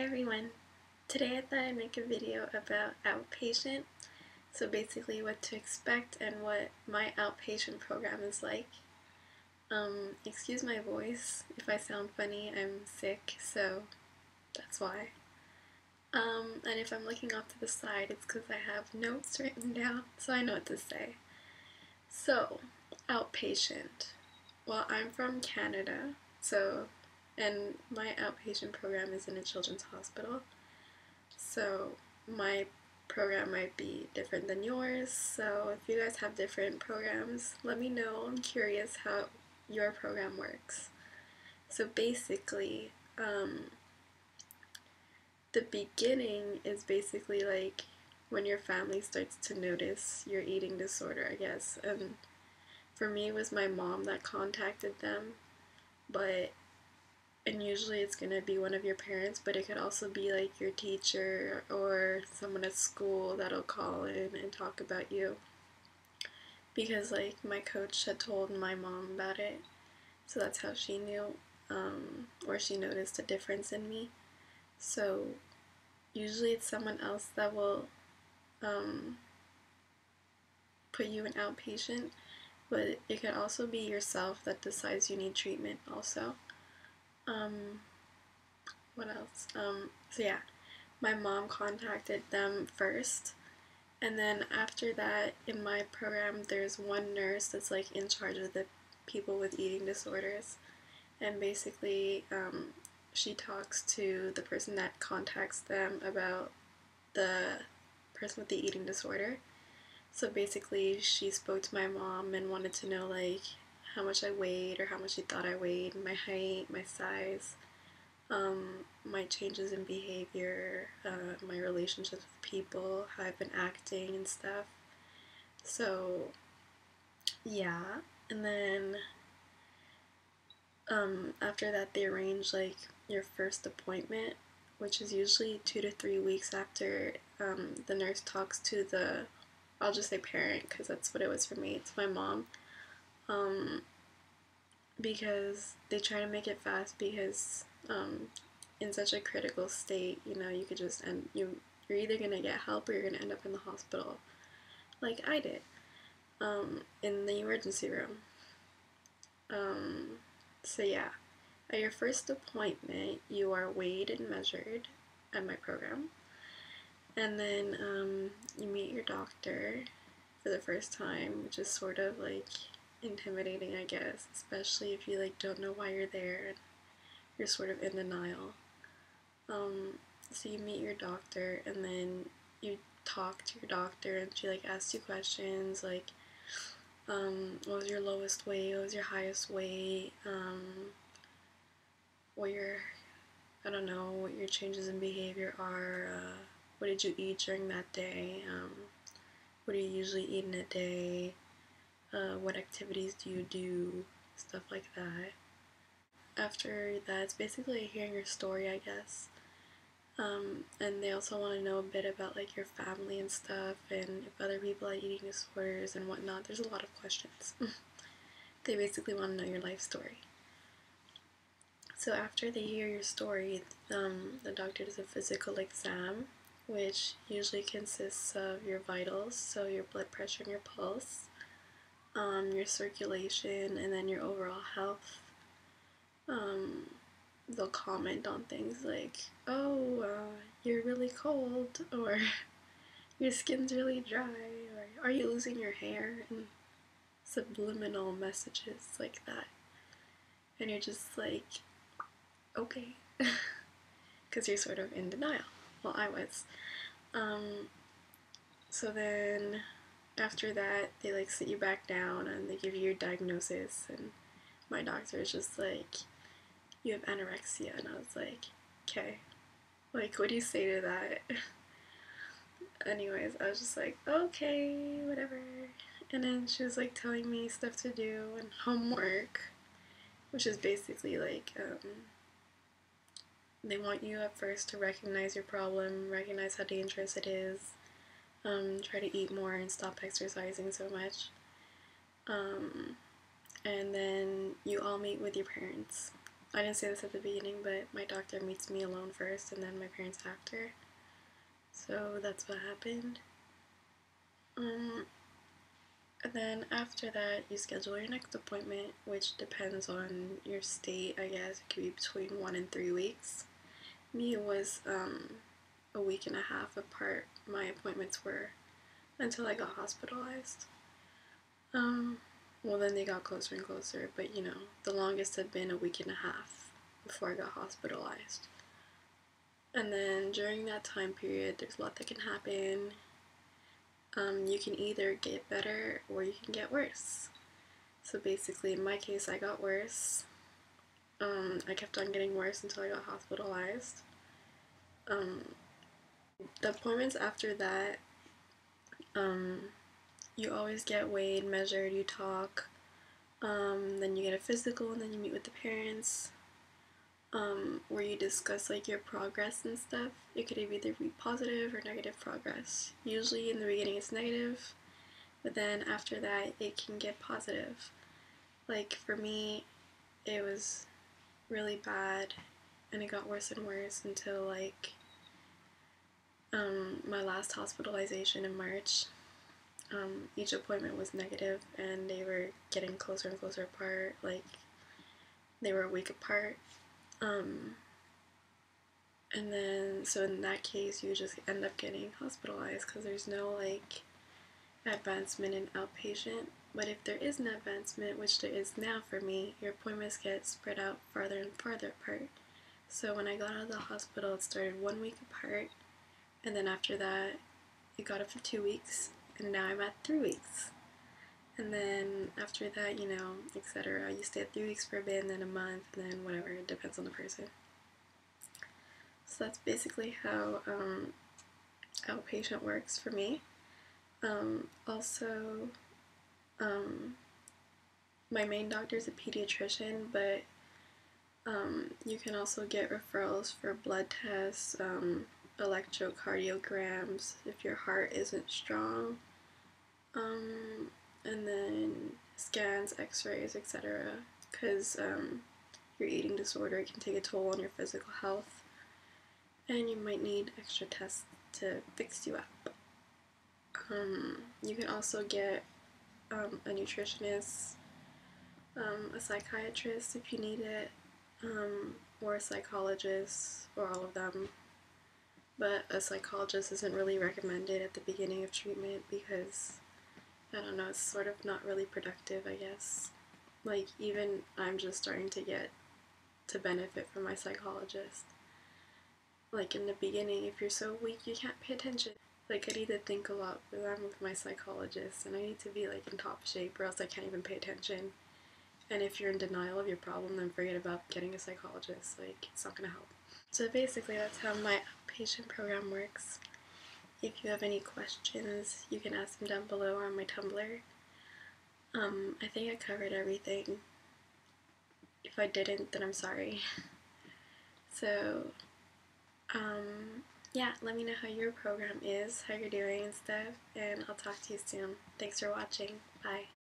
everyone! Today I thought I'd make a video about Outpatient, so basically what to expect and what my outpatient program is like. Excuse my voice, if I sound funny, I'm sick, so that's why. And if I'm looking off to the side, it's because I have notes written down, so I know what to say. So, Outpatient. Well, I'm from Canada, and my outpatient program is in a children's hospital. So my program might be different than yours. So if you guys have different programs, let me know. I'm curious how your program works. So basically, the beginning is basically like when your family starts to notice your eating disorder, I guess. And for me, it was my mom that contacted them, and usually it's gonna be one of your parents, but it could also be like your teacher or someone at school that'll call in and talk about you. Because like my coach had told my mom about it, so that's how she knew, or she noticed a difference in me. So usually it's someone else that will put you in outpatient, but it could also be yourself that decides you need treatment also. What else? So yeah, my mom contacted them first, and then after that, in my program, there's one nurse that's like in charge of the people with eating disorders, and basically, she talks to the person that contacts them about the person with the eating disorder. So basically, she spoke to my mom and wanted to know like how much I weighed or how much she thought I weighed, my height, my size, my changes in behavior, my relationships with people, how I've been acting and stuff. So, yeah. And then, after that, they arrange, like, your first appointment, which is usually 2 to 3 weeks after, the nurse talks to I'll just say parent, because that's what it was for me. It's my mom. Because they try to make it fast because, in such a critical state, you could just you're either gonna get help or you're gonna end up in the hospital, like I did, in the emergency room. So yeah, at your first appointment, you are weighed and measured at my program, and then you meet your doctor for the first time, which is sort of like intimidating, I guess, especially if you like don't know why you're there and you're sort of in denial. So you meet your doctor, and then you talk to your doctor, and she like asks you questions like, what was your lowest weight, what was your highest weight, what I don't know, what your changes in behavior are, what did you eat during that day, what do you usually eat in a day, what activities do you do, stuff like that. After that, it's basically hearing your story, I guess. And they also want to know a bit about like your family and stuff, and if other people are eating disorders and whatnot. There's a lot of questions. They basically want to know your life story. So after they hear your story, the doctor does a physical exam, which usually consists of your vitals, so your blood pressure and your pulse, your circulation, and then your overall health. They'll comment on things like, oh, you're really cold, or your skin's really dry, or are you losing your hair, and subliminal messages like that. And you're just like, okay, because you're sort of in denial. Well, I was. So then after that, they like sit you back down and they give you your diagnosis, and my doctor is just like, you have anorexia, and I was like, okay, like, what do you say to that? Anyways, I was just like, okay, whatever. And then she was like telling me stuff to do and homework, which is basically like, they want you at first to recognize your problem, recognize how dangerous it is, try to eat more and stop exercising so much. And then you all meet with your parents. I didn't say this at the beginning, but my doctor meets me alone first and then my parents after. So that's what happened. And then after that, you schedule your next appointment, which depends on your state, I guess. It could be between 1 and 3 weeks. Me, it was a week and a half apart. My appointments were until I got hospitalized. Well, then they got closer and closer, but you know, the longest had been a week and a half before I got hospitalized. And then during that time period, there's a lot that can happen. You can either get better or you can get worse. So basically, in my case, I got worse. I kept on getting worse until I got hospitalized. The appointments after that, you always get weighed, measured, you talk. Then you get a physical, and then you meet with the parents, where you discuss like your progress and stuff. It could either be positive or negative progress. Usually in the beginning it's negative, but then after that it can get positive. Like for me, it was really bad, and it got worse and worse until like my last hospitalization in March. Each appointment was negative, and they were getting closer and closer apart. Like they were a week apart. And then, so in that case, you just end up getting hospitalized because there's no like advancement in outpatient. But if there is an advancement, which there is now for me, your appointments get spread out farther and farther apart. So when I got out of the hospital, it started 1 week apart, and then after that, it got up to 2 weeks, and now I'm at 3 weeks. And then after that, you know, etc. You stay at 3 weeks for a bit, and then a month, and then whatever. It depends on the person. So that's basically how outpatient works for me. Also, my main doctor is a pediatrician, but you can also get referrals for blood tests, electrocardiograms if your heart isn't strong, and then scans, x-rays, etc. Because your eating disorder can take a toll on your physical health, and you might need extra tests to fix you up. You can also get a nutritionist, a psychiatrist if you need it, or a psychologist, or all of them. But a psychologist isn't really recommended at the beginning of treatment because, I don't know, it's sort of not really productive, I guess. Like, even I'm just starting to get to benefit from my psychologist. Like, in the beginning, if you're so weak, you can't pay attention. Like, I need to think a lot when I'm with my psychologist, and I need to be, like, in top shape, or else I can't even pay attention. And if you're in denial of your problem, then forget about getting a psychologist. Like, it's not gonna help. So basically, that's how my outpatient program works. If you have any questions, you can ask them down below or on my Tumblr. I think I covered everything. If I didn't, then I'm sorry. So, yeah, let me know how your program is, how you're doing and stuff, and I'll talk to you soon. Thanks for watching. Bye.